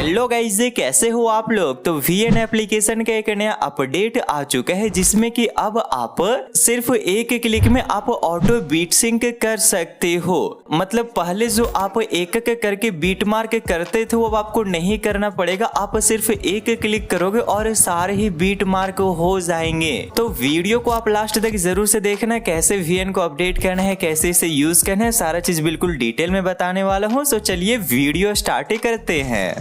Hello guys, कैसे हो आप लोग। तो VN एप्लीकेशन का एक नया अपडेट आ चुका है जिसमें कि अब आप सिर्फ एक क्लिक में आप ऑटो बीट सिंक कर सकते हो। मतलब पहले जो आप एक एक करके बीट मार्क करते थे वो अब आपको नहीं करना पड़ेगा। आप सिर्फ एक क्लिक करोगे और सारे ही बीट मार्क हो जाएंगे। तो वीडियो को आप लास्ट तक जरूर से देखना, कैसे VN को अपडेट करना है, कैसे इसे यूज करना है, सारा चीज बिल्कुल डिटेल में बताने वाला हूँ। तो चलिए वीडियो स्टार्ट करते हैं।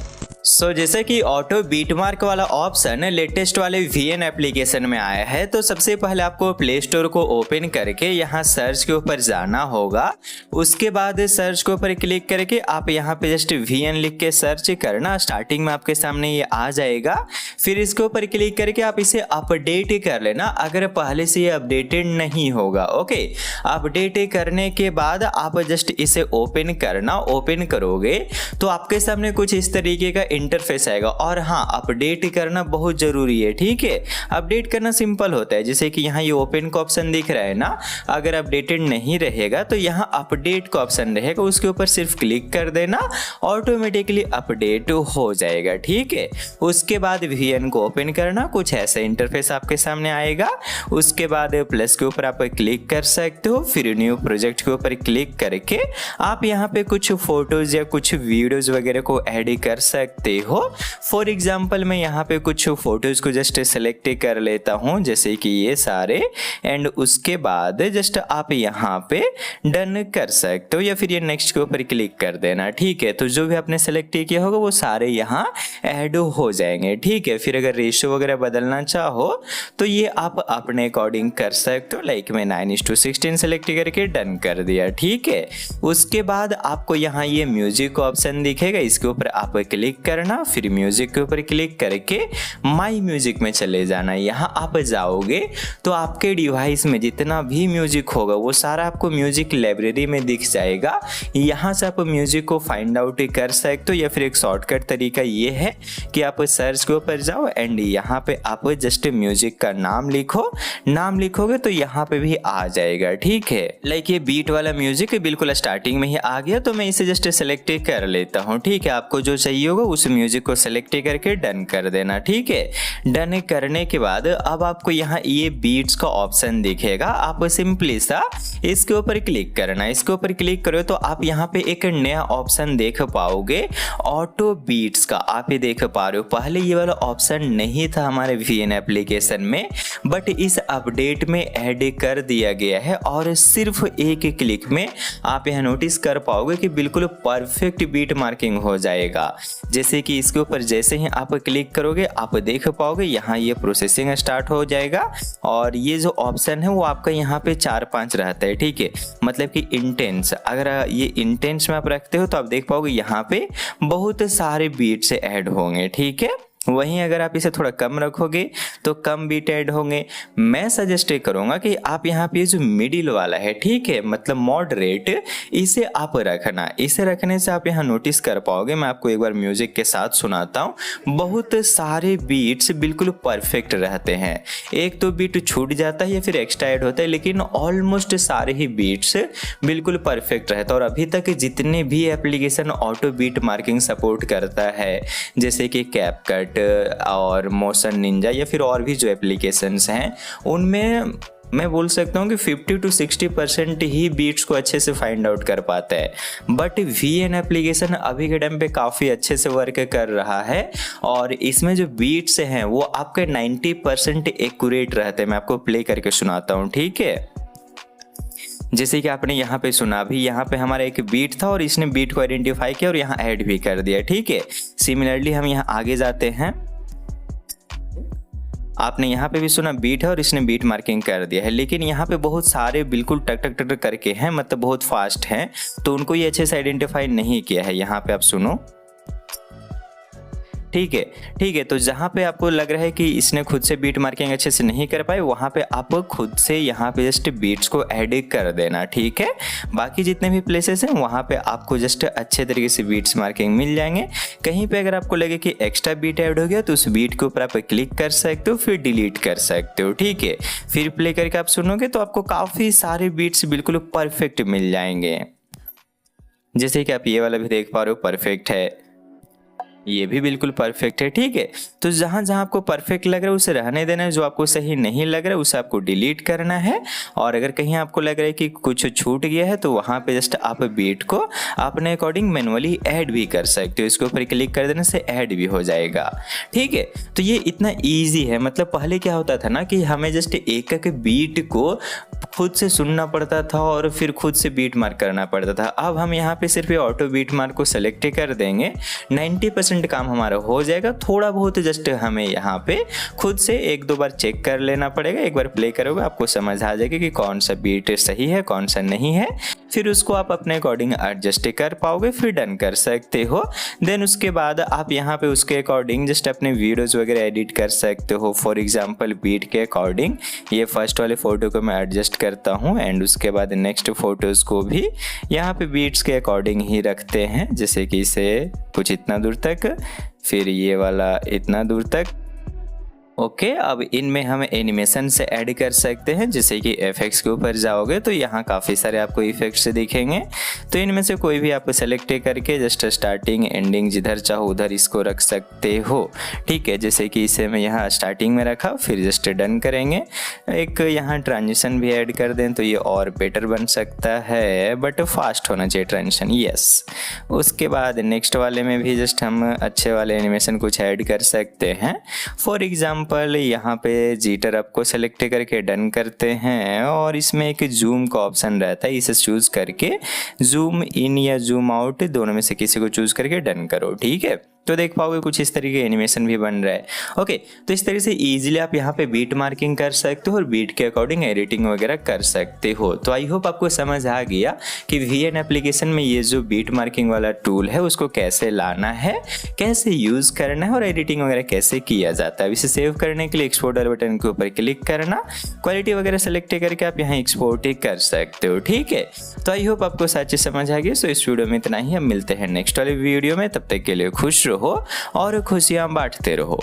जैसे कि ऑटो बीट मार्क वाला ऑप्शन लेटेस्ट वाले VN एप्लीकेशन में आया है। तो सबसे पहले आपको प्ले स्टोर को ओपन करके यहाँ सर्च के ऊपर जाना होगा। उसके बाद सर्च के ऊपर क्लिक करके आप यहाँ पे जस्ट VN लिख के सर्च करना। स्टार्टिंग में आपके सामने ये आ जाएगा। फिर इसके ऊपर क्लिक करके आप इसे अपडेट कर लेना अगर पहले से ये अपडेटेड नहीं होगा। ओके, अपडेट करने के बाद आप जस्ट इसे ओपन करना। ओपन करोगे तो आपके सामने कुछ इस तरीके का इंटरफेस आएगा। और हाँ, अपडेट करना बहुत जरूरी है। ठीक है, अपडेट करना सिंपल होता है। जैसे कि यहाँ ये ओपन का ऑप्शन दिख रहा है ना, अगर अपडेटेड नहीं रहेगा तो यहाँ अपडेट का ऑप्शन रहेगा, उसके ऊपर सिर्फ क्लिक कर देना, ऑटोमेटिकली अपडेट हो जाएगा। ठीक है, उसके बाद VN को ओपन करना, कुछ ऐसा इंटरफेस आपके सामने आएगा। उसके बाद प्लस के ऊपर आप क्लिक कर सकते हो। फिर न्यू प्रोजेक्ट के ऊपर क्लिक करके आप यहाँ पे कुछ फोटोज या कुछ वीडियोज वगैरह को ऐड कर सकते हो। फॉर एग्जाम्पल मैं यहाँ पे कुछ फोटोज को जस्ट सेलेक्ट कर लेता हूँ, जैसे कि ये सारे। एंड उसके बाद जस्ट आप यहाँ पे डन कर सकते हो या फिर ये नेक्स्ट के ऊपर क्लिक कर देना। ठीक है, तो जो भी आपने सेलेक्ट किया होगा वो सारे यहाँ ऐड हो जाएंगे। ठीक है, फिर अगर रेशियो वगैरह बदलना चाहो तो ये आप अपने अकॉर्डिंग कर सकते हो। लाइक मैं 9:16 सेलेक्ट करके डन कर दिया। ठीक है, उसके बाद आपको यहाँ ये म्यूजिक ऑप्शन दिखेगा, इसके ऊपर आप क्लिक करना। फिर म्यूजिक के ऊपर क्लिक करके माई म्यूजिक में चले जाना। यहाँ आप जाओगे तो आपके डिवाइस में जितना भी म्यूजिक होगा वो सारा आपको म्यूजिक लाइब्रेरी में दिख जाएगा। यहाँ से आप म्यूजिक को फाइंड आउट कर सकते हो या फिर एक शॉर्टकट तरीका ये है कि आप सर्च के ऊपर जाओ एंड यहाँ पे आप जस्ट म्यूजिक का नाम लिखो। नाम लिखोगे तो यहाँ पे भी आ जाएगा। ठीक है, लाइक ये बीट वाला म्यूजिक बिल्कुल स्टार्टिंग में ही आ गया, तो मैं इसे जस्ट सेलेक्ट कर लेता हूँ। ठीक है, आपको जो चाहिए होगा उस म्यूजिक को सेलेक्ट करके डन कर देना। ठीक है, डन करने के बाद अब आपको यहाँ ये बीट्स का ऑप्शन दिखेगा। आप सिंपली सा इसके ऊपर क्लिक करना। इसके ऊपर क्लिक करो तो आप यहाँ पे एक नया ऑप्शन देख पाओगे, ऑटो बीट्स का। आप ये देख पा रहे हो, पहले ये वाला ऑप्शन नहीं था हमारे VN एप्लीकेशन में, बट इस अपडेट में ऐड कर दिया गया है। और सिर्फ एक क्लिक में आप यहाँ नोटिस कर पाओगे कि बिल्कुल परफेक्ट बीट मार्किंग हो जाएगा। जैसे कि इसके ऊपर जैसे ही आप क्लिक करोगे आप देख पाओगे यहाँ ये प्रोसेसिंग स्टार्ट हो जाएगा। और ये जो ऑप्शन है वो आपका यहाँ पे 4-5 रहता है। ठीक है, मतलब कि इंटेंस, अगर ये इंटेंस में आप रखते हो तो आप देख पाओगे यहाँ पे बहुत सारे बीट से ऐड होंगे। ठीक है, वहीं अगर आप इसे थोड़ा कम रखोगे तो कम बीट ऐड होंगे। मैं सजेस्ट करूंगा कि आप यहाँ पे जो मिडिल वाला है, ठीक है, मतलब मॉडरेट, इसे आप रखना। इसे रखने से आप यहाँ नोटिस कर पाओगे। मैं आपको एक बार म्यूजिक के साथ सुनाता हूँ। बहुत सारे बीट्स बिल्कुल परफेक्ट रहते हैं, एक तो बीट छूट जाता है या फिर एक्स्ट्रा ऐड होता है, लेकिन ऑलमोस्ट सारे ही बीट्स बिल्कुल परफेक्ट रहता है। और अभी तक जितने भी application auto beat marking support करता है, जैसे कि कैपकट और मोशन निंजा या फिर और भी जो एप्लीकेशंस हैं, उनमें मैं बोल सकता हूँ कि 50 to 60% ही बीट्स को अच्छे से फाइंड आउट कर पाता है। बट VN एप्लीकेशन अभी के टाइम पे काफ़ी अच्छे से वर्क कर रहा है और इसमें जो बीट्स हैं वो आपके 90% एक्यूरेट रहते हैं। मैं आपको प्ले करके सुनाता हूँ। ठीक है, जैसे कि आपने यहाँ पे सुना भी, यहाँ पे हमारा एक बीट था और इसने बीट को आइडेंटिफाई किया और यहाँ ऐड भी कर दिया। ठीक है, सिमिलरली हम यहाँ आगे जाते हैं। आपने यहाँ पे भी सुना बीट है और इसने बीट मार्किंग कर दिया है, लेकिन यहाँ पे बहुत सारे बिल्कुल टक टक टक करके हैं, मतलब बहुत फास्ट हैं, तो उनको ये अच्छे से आइडेंटिफाई नहीं किया है। यहाँ पे आप सुनो। ठीक है, तो जहाँ पे आपको लग रहा है कि इसने खुद से बीट मार्किंग अच्छे से नहीं कर पाए, वहाँ पे आप खुद से यहाँ पे जस्ट बीट्स को ऐड कर देना। ठीक है, बाकी जितने भी प्लेसेस हैं वहाँ पे आपको जस्ट अच्छे तरीके से बीट्स मार्किंग मिल जाएंगे। कहीं पे अगर आपको लगे कि एक्स्ट्रा बीट ऐड हो गया तो उस बीट के ऊपर आप क्लिक कर सकते हो, फिर डिलीट कर सकते हो। ठीक है, फिर प्ले करके आप सुनोगे तो आपको काफ़ी सारे बीट्स बिल्कुल परफेक्ट मिल जाएंगे। जैसे कि आप ये वाला भी देख पा रहे हो, परफेक्ट है। ये भी बिल्कुल परफेक्ट है। ठीक है, तो जहां जहां आपको परफेक्ट लग रहा है उसे रहने देना है, जो आपको सही नहीं लग रहा है उसे आपको डिलीट करना है। और अगर कहीं आपको लग रहा है कि कुछ छूट गया है तो वहां पे जस्ट आप बीट को अपने अकॉर्डिंग मैनुअली ऐड भी कर सकते हो। इसके ऊपर क्लिक कर देने से ऐड भी हो जाएगा। ठीक है, तो ये इतना ईजी है। मतलब पहले क्या होता था ना कि हमें जस्ट एक एक बीट को खुद से सुनना पड़ता था और फिर खुद से बीट मार्क करना पड़ता था। अब हम यहाँ पे सिर्फ ये ऑटो बीट मार्क को सेलेक्ट कर देंगे, 90% काम हमारा हो जाएगा। थोड़ा बहुत जस्ट हमें यहाँ पे खुद से एक दो बार चेक कर लेना पड़ेगा। एक बार प्ले करोगे आपको समझ आ जाएगा कि कौन सा बीट सही है कौन सा नहीं है। फिर उसको आप अपने अकॉर्डिंग एडजस्ट कर पाओगे, फिर डन कर सकते हो। देन उसके बाद आप यहाँ पे उसके अकॉर्डिंग जस्ट अपने वीडियोज वगैरह एडिट कर सकते हो। फॉर एग्जाम्पल बीट के अकॉर्डिंग ये फर्स्ट वाले फोटो को मैं एडजस्ट करता हूँ एंड उसके बाद नेक्स्ट फोटोज को भी यहाँ पे बीट्स के अकॉर्डिंग ही रखते हैं। जैसे कि इसे कुछ इतना दूर तक, फिर ये वाला इतना दूर तक। ओके, अब इनमें हम एनिमेशन से ऐड कर सकते हैं। जैसे कि एफएक्स के ऊपर जाओगे तो यहाँ काफ़ी सारे आपको इफेक्ट्स दिखेंगे। तो इनमें से कोई भी आप सेलेक्ट करके जस्ट स्टार्टिंग एंडिंग जिधर चाहो उधर इसको रख सकते हो। ठीक है, जैसे कि इसे मैं यहाँ स्टार्टिंग में रखा, फिर जस्ट डन करेंगे। एक यहाँ ट्रांजिशन भी ऐड कर दें तो ये और बेटर बन सकता है, बट फास्ट होना चाहिए ट्रांजिशन। यस, उसके बाद नेक्स्ट वाले में भी जस्ट हम अच्छे वाले एनिमेशन कुछ ऐड कर सकते हैं। फॉर एग्जाम्पल यहाँ पे जीटर आपको सेलेक्ट करके डन करते हैं और इसमें एक जूम का ऑप्शन रहता है, इसे चूज करके जूम इन या जूम आउट दोनों में से किसी को चूज करके डन करो। ठीक है, तो देख पाओगे कुछ इस तरीके एनिमेशन भी बन रहा है। ओके, तो इस तरह से इजीली आप यहाँ पे बीट मार्किंग कर सकते हो और बीट के अकॉर्डिंग एडिटिंग वगैरह कर सकते हो। तो आई होप आपको समझ आ गया कि VN एप्लीकेशन में ये जो बीट मार्किंग वाला टूल है उसको कैसे लाना है, कैसे यूज करना है और एडिटिंग वगैरह कैसे किया जाता है। इसे सेव करने के लिए एक्सपोर्ट वाले बटन के ऊपर क्लिक करना, क्वालिटी वगैरह सेलेक्ट करके आप यहाँ एक्सपोर्ट ही कर सकते हो। ठीक है, तो आई होप आपको सारी चीज समझ आ गई। सो इस वीडियो में इतना ही, हम मिलते हैं नेक्स्ट वाले वीडियो में। तब तक के लिए खुश रहो और खुशियां बांटते रहो।